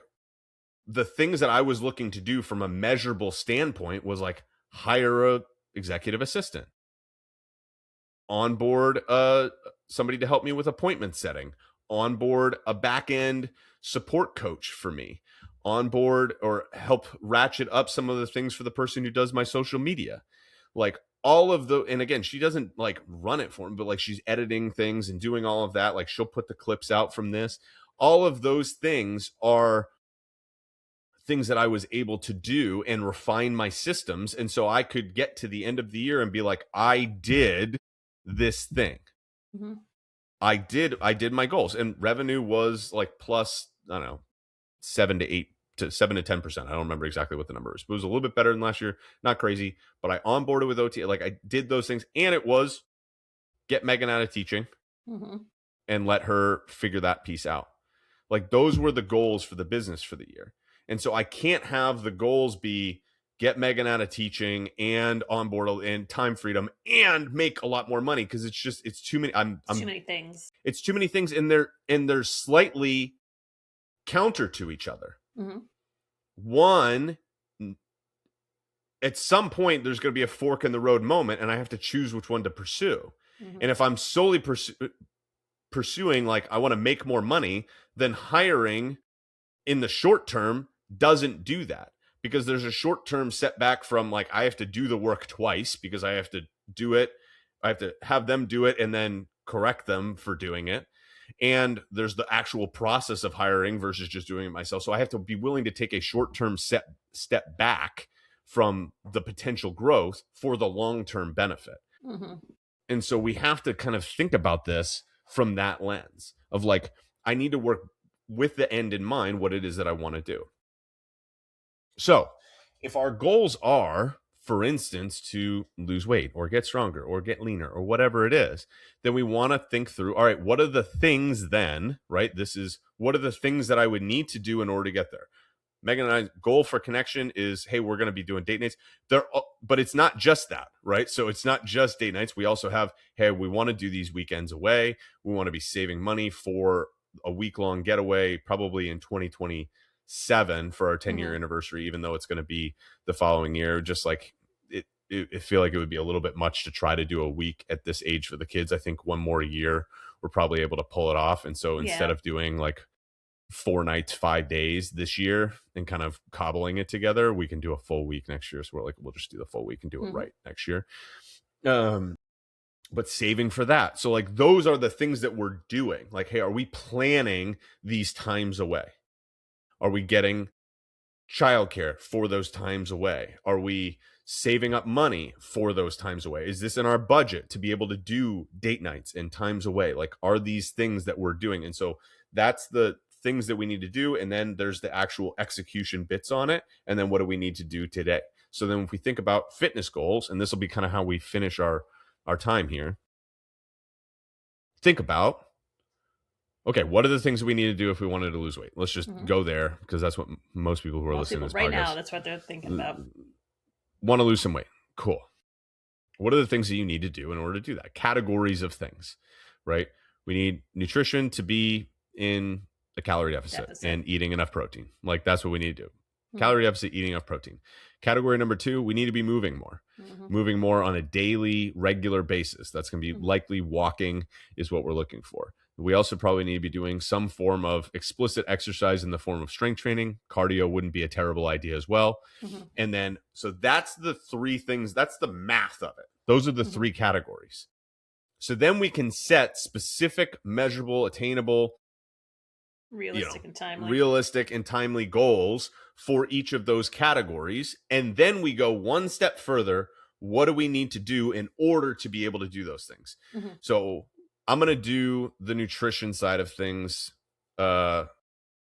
the things that I was looking to do from a measurable standpoint was like hire a executive assistant, onboard somebody to help me with appointment setting, onboard a back-end support coach for me, onboard or help ratchet up some of the things for the person who does my social media. Like all of the, and again, she doesn't like run it for me, but like she's editing things and doing all of that. Like she'll put the clips out from this. All of those things are things that I was able to do and refine my systems. And so I could get to the end of the year and be like, I did this thing. I did my goals, and revenue was like plus, I don't know, 7 to 10%. I don't remember exactly what the number is, but it was a little bit better than last year. Not crazy, but I onboarded with OT. Like I did those things, and it was get Megan out of teaching and let her figure that piece out. Like those were the goals for the business for the year. And so I can't have the goals be get Megan out of teaching and onboard and time freedom and make a lot more money, because it's too many. Too many things. It's too many things, and they're slightly counter to each other. One, at some point, there's going to be a fork in the road moment, and I have to choose which one to pursue. And if I'm solely pursuing like I want to make more money, then hiring in the short term doesn't do that. Because there's a short-term setback from like, I have to do the work twice because I have to do it. I have to have them do it and then correct them for doing it. And there's the actual process of hiring versus just doing it myself. So I have to be willing to take a short-term step back from the potential growth for the long-term benefit. And so we have to kind of think about this from that lens of like, I need to work with the end in mind, what it is that I want to do. So if our goals are, for instance, to lose weight or get stronger or get leaner or whatever it is, then we want to think through, all right, what are the things then, right? What are the things that I would need to do in order to get there? Megan and I's goal for connection is, hey, we're going to be doing date nights. But it's not just that, right? So it's not just date nights. We also have, hey, we want to do these weekends away. We want to be saving money for a week-long getaway, probably in 2027 for our 10-year anniversary, even though it's going to be the following year. Just like it feel like it would be a little bit much to try to do a week at this age for the kids. I think one more year, we're probably able to pull it off. And so instead of doing like 4 nights, 5 days this year and kind of cobbling it together, we can do a full week next year. So we'll just do the full week and do it right next year. But saving for that. So like those are the things that we're doing. Like, hey, are we planning these times away? Are we getting childcare for those times away? Are we saving up money for those times away? Is this in our budget to be able to do date nights and times away? Like, are these things that we're doing? And so that's the things that we need to do. And then there's the actual execution bits on it. And then what do we need to do today? So then if we think about fitness goals, and this will be kind of how we finish our time here, think about, okay, what are the things that we need to do if we wanted to lose weight? Let's just go there, because that's what most people who are listening to this right podcast now, that's what they're thinking about. Want to lose some weight. Cool. What are the things that you need to do in order to do that? Categories of things, right? We need nutrition to be in a calorie deficit and eating enough protein. Like that's what we need to do. Calorie deficit, eating enough protein. Category number 2, we need to be moving more. Moving more on a daily, regular basis. That's going to be likely walking is what we're looking for. We also probably need to be doing some form of explicit exercise in the form of strength training. Cardio wouldn't be a terrible idea as well. And then, so that's the 3 things. That's the math of it. Those are the 3 categories. So then we can set specific, measurable, attainable, realistic and timely goals for each of those categories. And then we go one step further. What do we need to do in order to be able to do those things? So I'm going to do the nutrition side of things.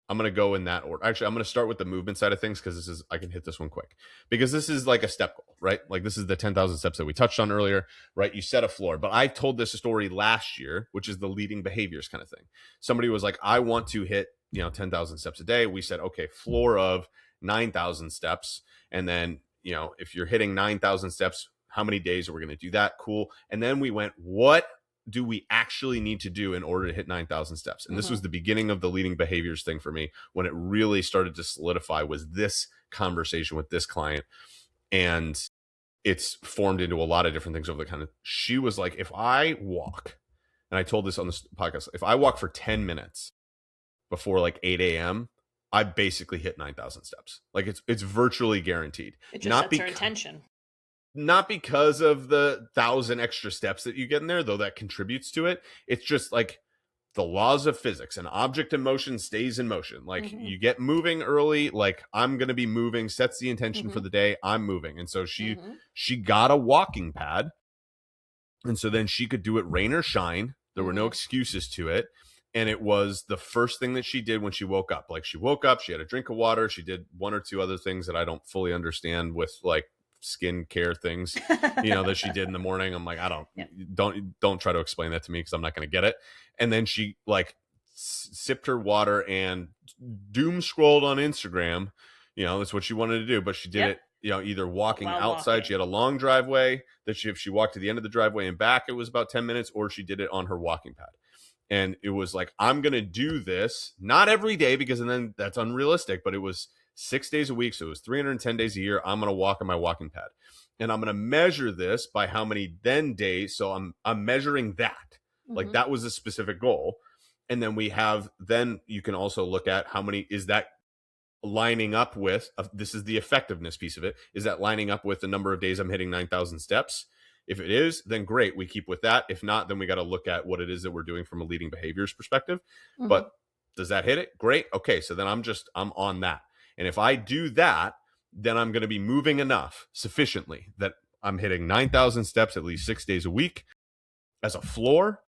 I'm going to go in that order. Actually, I'm going to start with the movement side of things because I can hit this one quick because this is like a step goal, right? Like this is the 10,000 steps that we touched on earlier, right? You set a floor, but I told this story last year, which is the leading behaviors kind of thing. Somebody was like, I want to hit, 10,000 steps a day. We said, okay, floor of 9,000 steps. And then, if you're hitting 9,000 steps, how many days are we going to do that? Cool. And then we went, what do we actually need to do in order to hit 9,000 steps? And this was the beginning of the leading behaviors thing for me. When it really started to solidify was this conversation with this client. And it's formed into a lot of different things over the kind of, she was like, if I walk, and I told this on this podcast, if I walk for 10 minutes before like 8 a.m., I basically hit 9,000 steps. Like it's virtually guaranteed. It just sets her intention. Not because of the 1,000 extra steps that you get in there, though that contributes to it. It's just like the laws of physics. An object in motion stays in motion. Like you get moving early, like I'm going to be moving, sets the intention for the day. I'm moving. And so she got a walking pad. And so then she could do it rain or shine. There were no excuses to it. And it was the first thing that she did when she woke up. Like she woke up, she had a drink of water. She did 1 or 2 other things that I don't fully understand with like skin care things, that she did in the morning. I'm like, don't try to explain that to me because I'm not going to get it. And then she like sipped her water and doom scrolled on Instagram. That's what she wanted to do, but she did it, either walking outside. She had a long driveway that if she walked to the end of the driveway and back, it was about 10 minutes, or she did it on her walking pad. And it was like, I'm going to do this, not every day because then that's unrealistic, but it was 6 days a week. So it was 310 days a year. I'm going to walk on my walking pad and I'm going to measure this by how many then days. So I'm measuring that. Like that was a specific goal. And then then you can also look at how many is that lining up with, this is the effectiveness piece of it. Is that lining up with the number of days I'm hitting 9,000 steps? If it is, then great. We keep with that. If not, then we got to look at what it is that we're doing from a leading behaviors perspective. But does that hit it? Great. Okay. So then I'm on that. And if I do that, then I'm going to be moving enough sufficiently that I'm hitting 9,000 steps at least 6 days a week as a floor.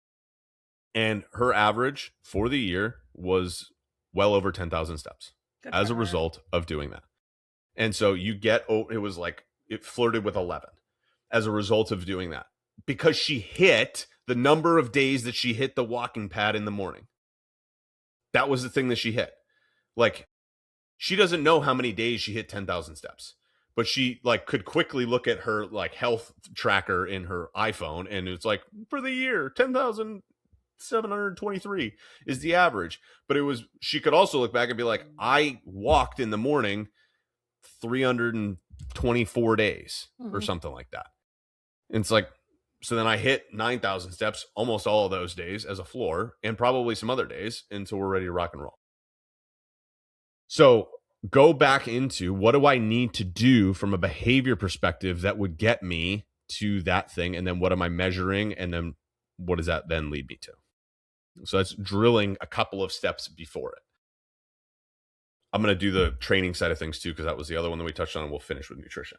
And her average for the year was well over 10,000 steps as a result of doing that. And so it was like, it flirted with 11 as a result of doing that because she hit the number of days that she hit the walking pad in the morning. That was the thing that she hit. Like, she doesn't know how many days she hit 10,000 steps, but she like could quickly look at her like health tracker in her iPhone. And it's like for the year, 10,723 is the average. But she could also look back and be like, I walked in the morning 324 days or something like that. And it's like, so then I hit 9,000 steps almost all of those days as a floor and probably some other days until we're ready to rock and roll. So go back into what do I need to do from a behavior perspective that would get me to that thing? And then what am I measuring? And then what does that then lead me to? So that's drilling a couple of steps before it. I'm going to do the training side of things too, because that was the other one that we touched on, and we'll finish with nutrition.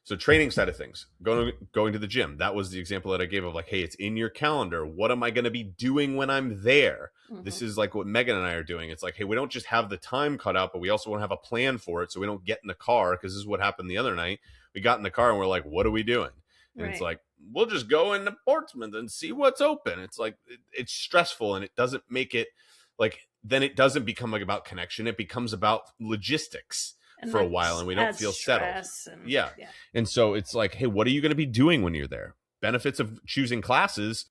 So training side of things, going to the gym. That was the example that I gave of like, hey, it's in your calendar. What am I going to be doing when I'm there? This is like what Megan and I are doing. It's like, hey, we don't just have the time cut out, but we also want to have a plan for it. So we don't get in the car, because this is what happened the other night. We got in the car and we're like, what are we doing? And It's like, we'll just go into Portsmouth and see what's open. It's like, it's stressful, and it doesn't make it like, then it doesn't become like about connection. It becomes about logistics for a while, and we don't feel settled. And so it's like, hey, what are you going to be doing when you're there? Benefits of choosing classes.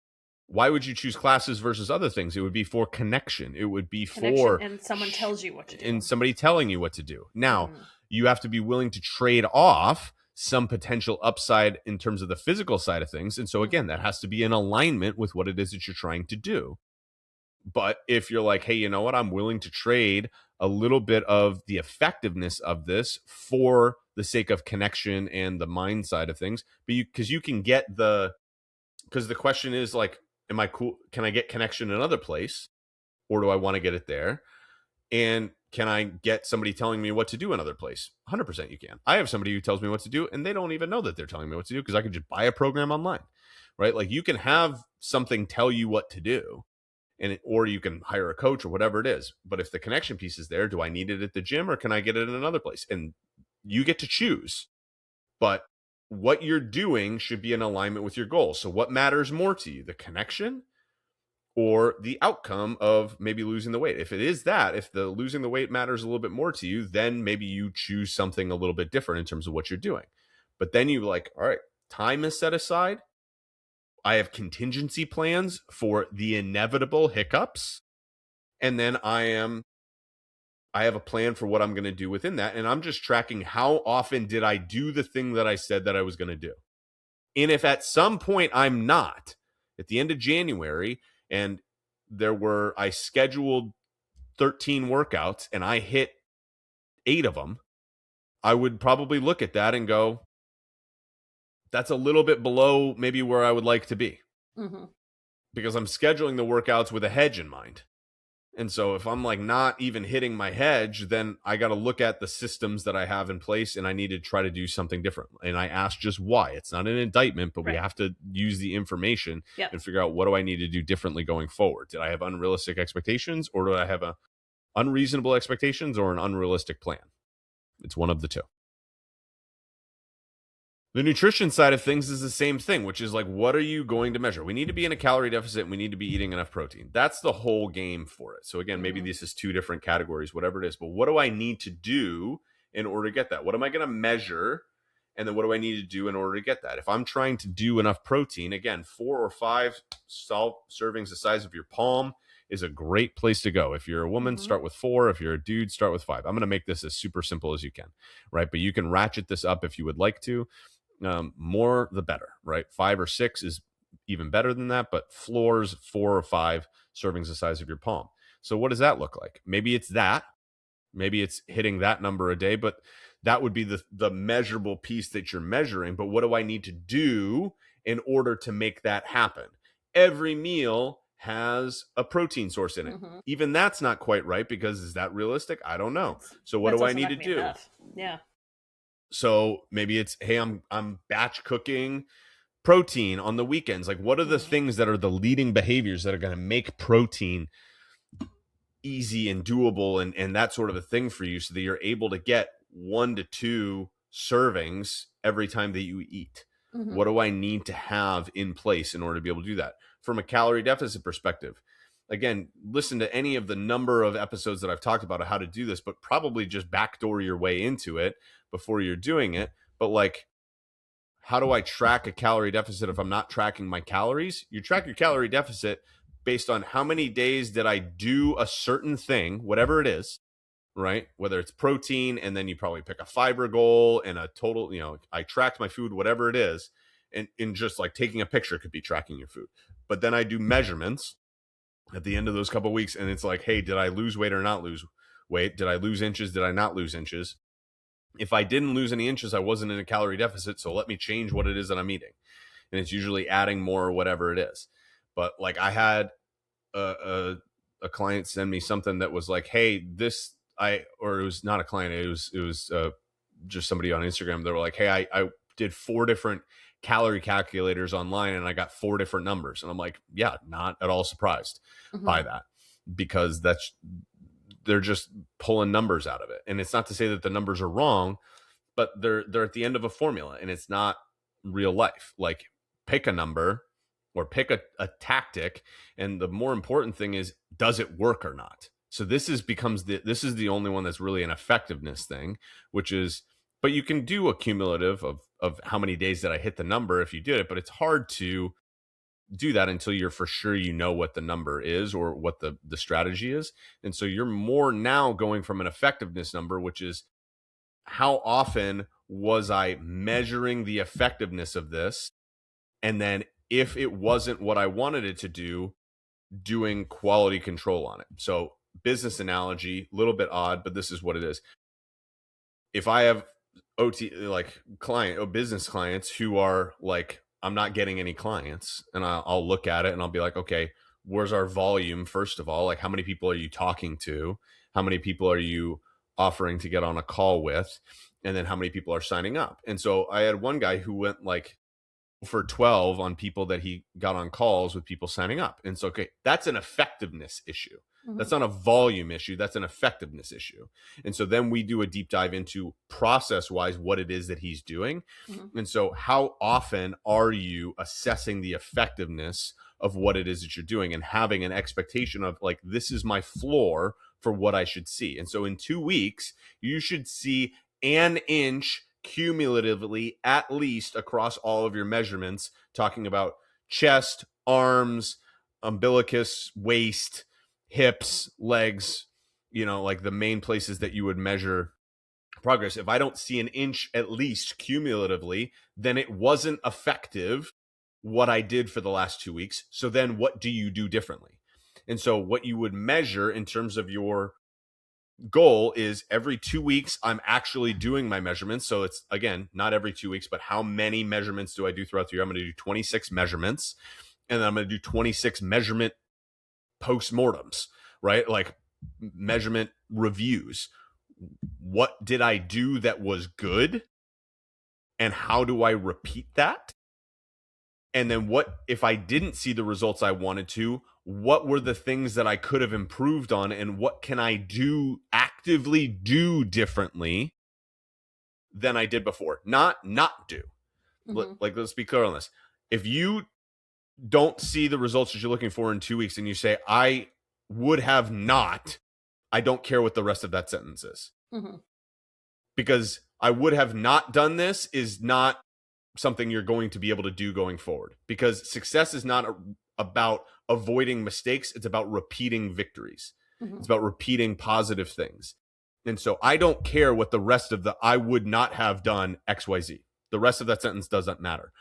Why would you choose classes versus other things? It would be for connection. It would be for, and someone tells you what to do, and somebody telling you what to do. Now, you have to be willing to trade off some potential upside in terms of the physical side of things. And so again, that has to be in alignment with what it is that you're trying to do. But if you're like, hey, you know what, I'm willing to trade a little bit of the effectiveness of this for the sake of connection and the mind side of things, but you can get because the question is like, am I cool? Can I get connection in another place, or do I want to get it there? And can I get somebody telling me what to do in another place? 100% you can. I have somebody who tells me what to do, and they don't even know that they're telling me what to do because I can just buy a program online, right? Like you can have something tell you what to do, or you can hire a coach or whatever it is. But if the connection piece is there, do I need it at the gym or can I get it in another place? And you get to choose. But what you're doing should be in alignment with your goals. So what matters more to you, the connection or the outcome of maybe losing the weight? If it is that, if the losing the weight matters a little bit more to you, then maybe you choose something a little bit different in terms of what you're doing. But then you like, all right, time is set aside. I have contingency plans for the inevitable hiccups. And then I have a plan for what I'm going to do within that. And I'm just tracking how often did I do the thing that I said that I was going to do. And if at some point I'm not, at the end of January, and I scheduled 13 workouts and I hit 8 of them, I would probably look at that and go, that's a little bit below maybe where I would like to be. Mm-hmm. Because I'm scheduling the workouts with a hedge in mind. And so if I'm like not even hitting my hedge, then I got to look at the systems that I have in place and I need to try to do something different. And I ask just why. It's not an indictment, but we have to use the information and figure out what do I need to do differently going forward. Did I have unrealistic expectations, or do I have unreasonable expectations or an unrealistic plan? It's one of the two. The nutrition side of things is the same thing, which is like, what are you going to measure? We need to be in a calorie deficit and we need to be eating enough protein. That's the whole game for it. So again, maybe this is 2 different categories, whatever it is, but what do I need to do in order to get that? What am I going to measure? And then what do I need to do in order to get that? If I'm trying to do enough protein, again, 4 or 5 servings the size of your palm is a great place to go. If you're a woman, start with 4. If you're a dude, start with 5. I'm going to make this as super simple as you can, right? But you can ratchet this up if you would like to. More the better, right? 5 or 6 is even better than that, but floors 4 or 5 servings the size of your palm. So what does that look like? Maybe it's that. Maybe it's hitting that number a day, but that would be the measurable piece that you're measuring. But what do I need to do in order to make that happen? Every meal has a protein source in it. Even that's not quite right, because is that realistic? I don't know. So what do I need to do? Enough. Yeah. So maybe it's, hey, I'm batch cooking protein on the weekends. Like, what are the things that are the leading behaviors that are going to make protein easy and doable and that sort of a thing for you, so that you're able to get 1 to 2 servings every time that you eat? What do I need to have in place in order to be able to do that? From a calorie deficit perspective, again, listen to any of the number of episodes that I've talked about how to do this, but probably just backdoor your way into it before you're doing it. But like, how do I track a calorie deficit if I'm not tracking my calories? You track your calorie deficit based on how many days did I do a certain thing, whatever it is, right? Whether it's protein, and then you probably pick a fiber goal and a total, I tracked my food, whatever it is. And just like taking a picture could be tracking your food. But then I do measurements at the end of those couple of weeks, and it's like, hey, did I lose weight or not lose weight? Did I lose inches? Did I not lose inches? If I didn't lose any inches, I wasn't in a calorie deficit, so let me change what it is that I'm eating. And it's usually adding more or whatever it is. But like, I had a client send me something that was like, hey, it was not a client, it was just somebody on Instagram. They were like, hey, I did 4 different calorie calculators online and I got 4 different numbers. And I'm like, yeah, not at all surprised by that, because they're just pulling numbers out of it. And it's not to say that the numbers are wrong, but they're at the end of a formula, and it's not real life. Like, pick a number or pick a tactic. And the more important thing is, does it work or not? So this is the only one that's really an effectiveness thing, which is, but you can do a cumulative of how many days did I hit the number if you did it, but it's hard to do that until you're for sure what the number is or what the strategy is. And so you're more now going from an effectiveness number, which is how often was I measuring the effectiveness of this? And then if it wasn't what I wanted it to do, doing quality control on it. So business analogy, a little bit odd, but this is what it is. If I have OT like client or business clients who are like, I'm not getting any clients, and I'll look at it and I'll be like, okay, where's our volume? First of all, like how many people are you talking to? How many people are you offering to get on a call with? And then how many people are signing up? And so I had one guy who went like for 12 on people that he got on calls with people signing up. And so, okay, that's an effectiveness issue. Mm-hmm. That's not a volume issue. That's an effectiveness issue. And so then we do a deep dive into process wise what it is that he's doing. Mm-hmm. And so how often are you assessing the effectiveness of what it is that you're doing and having an expectation of like, this is my floor for what I should see. And so in 2 weeks, you should see an inch cumulatively, at least across all of your measurements, talking about chest, arms, umbilicus, waist, hips, legs, you know, like the main places that you would measure progress. If I don't see an inch at least cumulatively, then it wasn't effective what I did for the last 2 weeks. So then what do you do differently? And so what you would measure in terms of your goal is every 2 weeks, I'm actually doing my measurements. So it's, again, not every 2 weeks, but how many measurements do I do throughout the year? I'm going to do 26 measurements, and then I'm going to do 26 measurement postmortems, right? Like measurement reviews. What did I do that was good? And how do I repeat that? And then what if I didn't see the results I wanted to? What were the things that I could have improved on, and what can I actively do differently than I did before? Not do. Mm-hmm. Like, let's be clear on this. If you don't see the results that you're looking for in 2 weeks and you say, I would have not, I don't care what the rest of that sentence is. Mm-hmm. Because I would have not done this is not something you're going to be able to do going forward, because success is not about avoiding mistakes. It's about repeating victories. Mm-hmm. It's about repeating positive things. And so I don't care what the rest of the, I would not have done XYZ. The rest of that sentence doesn't matter.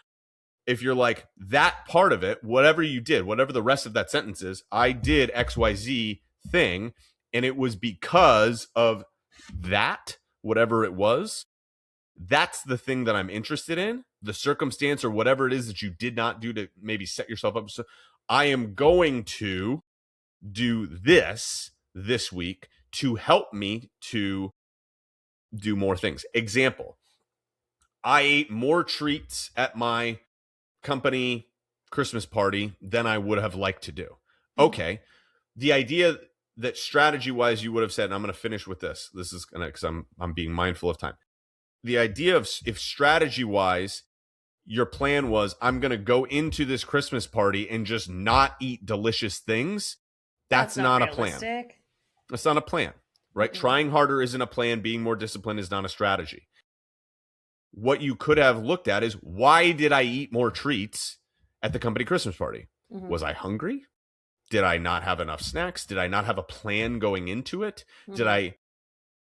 If you're like that part of it, whatever you did, whatever the rest of that sentence is, I did XYZ thing, and it was because of that, whatever it was, that's the thing that I'm interested in, the circumstance or whatever it is that you did not do to maybe set yourself up. So I am going to do this week to help me to do more things. Example, I ate more treats at my company Christmas party than I would have liked to do. Okay. The idea that strategy wise you would have said, and I'm going to finish with this. This is going to, because I'm being mindful of time. The idea of if strategy wise, your plan was, I'm going to go into this Christmas party and just not eat delicious things. That's not a plan. That's not a plan, right? Mm-hmm. Trying harder isn't a plan. Being more disciplined is not a strategy. What you could have looked at is, why did I eat more treats at the company Christmas party? Mm-hmm. Was I hungry? Did I not have enough snacks? Did I not have a plan going into it? Mm-hmm. Did I,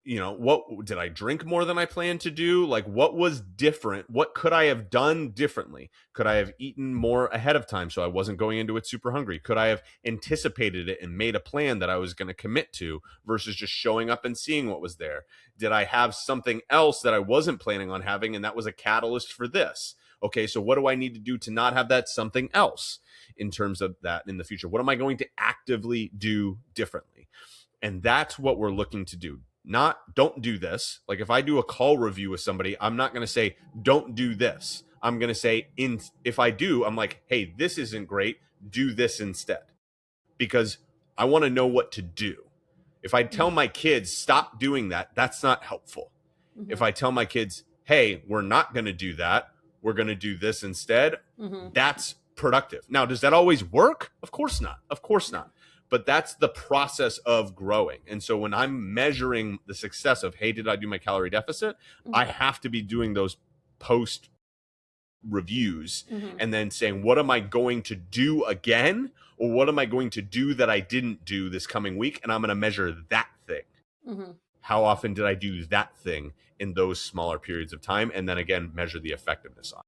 what did I drink more than I planned to do? Like, what was different? What could I have done differently? Could I have eaten more ahead of time so I wasn't going into it super hungry? Could I have anticipated it and made a plan that I was going to commit to versus just showing up and seeing what was there? Did I have something else that I wasn't planning on having, and that was a catalyst for this? Okay, so what do I need to do to not have that something else in terms of that in the future? What am I going to actively do differently? And that's what we're looking to do. Not don't do this. Like if I do a call review with somebody, I'm not going to say, don't do this. I'm going to say, if I do, I'm like, hey, this isn't great. Do this instead. Because I want to know what to do. If I tell my kids, stop doing that, that's not helpful. Mm-hmm. If I tell my kids, hey, we're not going to do that, we're going to do this instead, that's productive. Now, does that always work? Of course not. Of course not. But that's the process of growing. And so when I'm measuring the success of, hey, did I do my calorie deficit? I have to be doing those post reviews and then saying, what am I going to do again? Or what am I going to do that I didn't do this coming week? And I'm going to measure that thing. how often did I do that thing in those smaller periods of time? And then again, measure the effectiveness on it.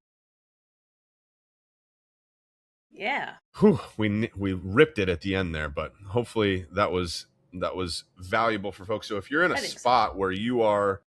Yeah. Whew, we ripped it at the end there, but hopefully that was valuable for folks. So if you're in a spot where you are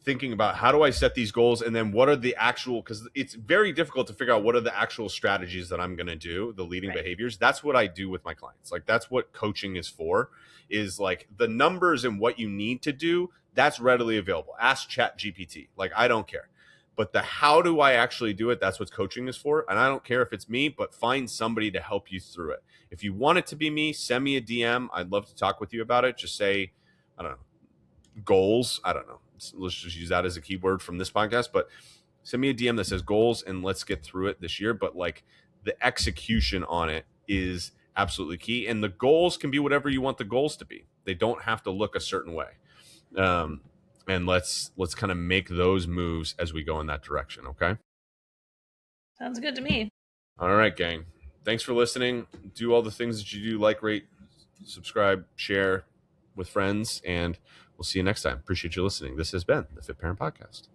thinking about how do I set these goals, and then what are the actual, because it's very difficult to figure out what are the actual strategies that I'm going to do, the leading behaviors. That's what I do with my clients. Like, that's what coaching is for, is like the numbers and what you need to do. That's readily available. Ask ChatGPT. Like, I don't care. But the how do I actually do it, that's what coaching is for. And I don't care if it's me, but find somebody to help you through it. If you want it to be me, send me a DM. I'd love to talk with you about it. Just say, I don't know, goals. I don't know. Let's just use that as a keyword from this podcast. But send me a DM that says goals, and let's get through it this year. But like, the execution on it is absolutely key. And the goals can be whatever you want the goals to be. They don't have to look a certain way. And let's kind of make those moves as we go in that direction. Okay. Sounds good to me. All right, gang. Thanks for listening. Do all the things that you do, like, rate, subscribe, share with friends, and we'll see you next time. Appreciate you listening. This has been the Fit Parent Podcast.